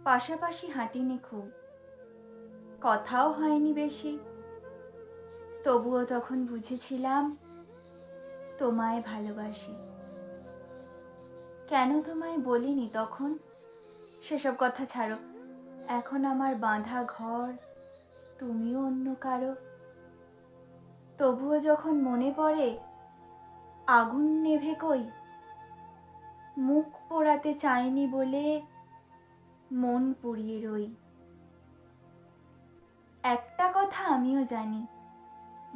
পাশাপাশি হাঁটিনি খুব, কথাও হয়নি বেশি। তবুও তখন বুঝেছিলাম তোমায় ভালোবাসি। কেন তোমায় বলিনি তখন? সেসব কথা ছাড়ো। এখন আমার বাঁধা ঘর, তুমিও অন্য কারো। তবুও যখন মনে পড়ে আগুন নেভে কই, মুখ পোড়াতে চাইনি বলে মন পুড়িয়ে রই। একটা কথা আমিও জানি,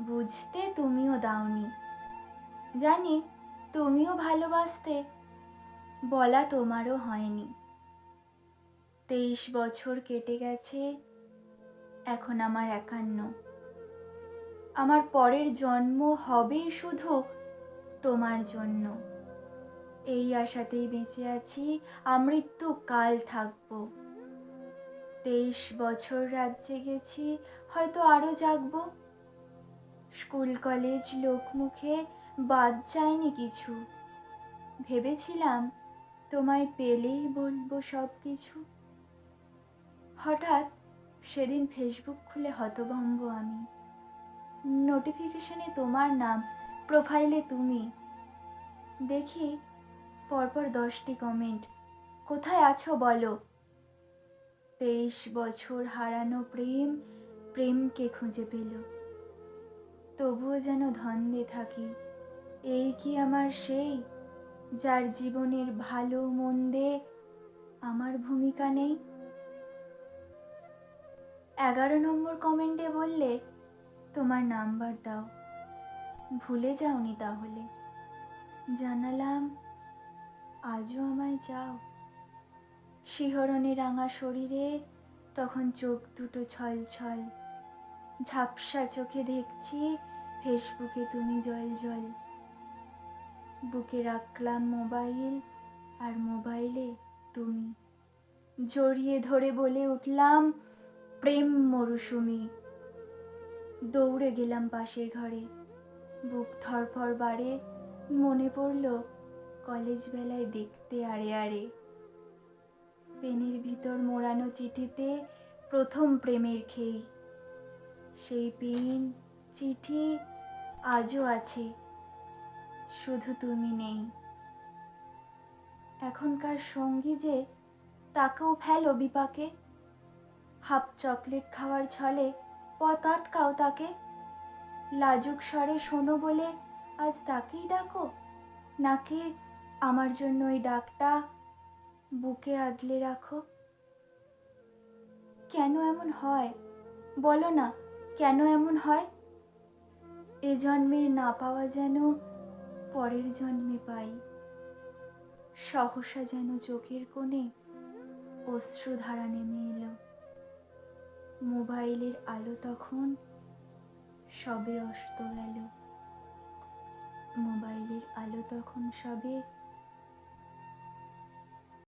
বুঝতে তুমিও দাওনি। জানি তুমিও ভালোবাসতে, বলা তোমারও হয়নি। 23 বছর কেটে গেছে, এখন আমার 51। আমার পরের জন্ম হবে শুধু তোমার জন্য। এই আশাতেই বেঁচে আছি, আমৃত্যু কাল থাকবো। 23 বছর রাত জেগেছি, হয়তো আরো জাগবো। স্কুল কলেজ লোকমুখে বাদ যায়নি কিছু। ভেবেছিলাম তোমায় পেলেই বলবো সব কিছু। হঠাৎ সেদিন ফেসবুক খুলে হতভম্ব আমি। নোটিফিকেশনে তোমার নাম, প্রোফাইলে তুমি। দেখি পরপর 10টি কমেন্ট, কোথায় আছো বলো। 23 বছর হারানো প্রেম, প্রেমকে খুঁজে পেল। তবুও যেন ধন্দে থাকি, এই কি আমার সেই, যার জীবনের ভালো মন্দে আমার ভূমিকা নেই। 11 নম্বর কমেন্টে বললে তোমার নাম্বার দাও, ভুলে যাওনি তাহলে। জানালাম আজও আমায় চাও। শিহরণে রাঙা শরীরে তখন চোখ দুটো ছলছল। ঝাপসা চোখে দেখছি ফেসবুকে তুমি জল জল। বুকে রাখলাম মোবাইল, আর মোবাইলে তুমি। জড়িয়ে ধরে বলে উঠলাম প্রেম মরশুমি। দৌড়ে গেলাম পাশের ঘরে, বুক ধড়ফড় বাড়ে। মনে পড়ল কলেজ বেলায় দেখতে আড়ে আড়ে। পেনের ভিতর মোড়ানো চিঠিতে প্রথম প্রেমের খেই। সেই পেন, চিঠি আজও আছে, শুধু তুমি নেই। এখনকার সঙ্গী যে, তাকেও ফেলো বিপাকে। হাফ চকলেট খাওয়ার ছলে পথ আটকাও তাকে। লাজুক স্বরে শোনো বলে আজ তাকেই ডাকো, নাকি আমার জন্য ওই ডাকটা বুকে আগলে রাখো। কেন এমন হয় বলো না, কেন এমন হয়? এ জন্মের না পাওয়া যেন পরের জন্মে পাই। সহসা যেন চোখের কোণে অশ্রুধারা নেমে এলো। মোবাইলের আলো তখন সবে অস্ত গেল। মোবাইলের আলো তখন সবে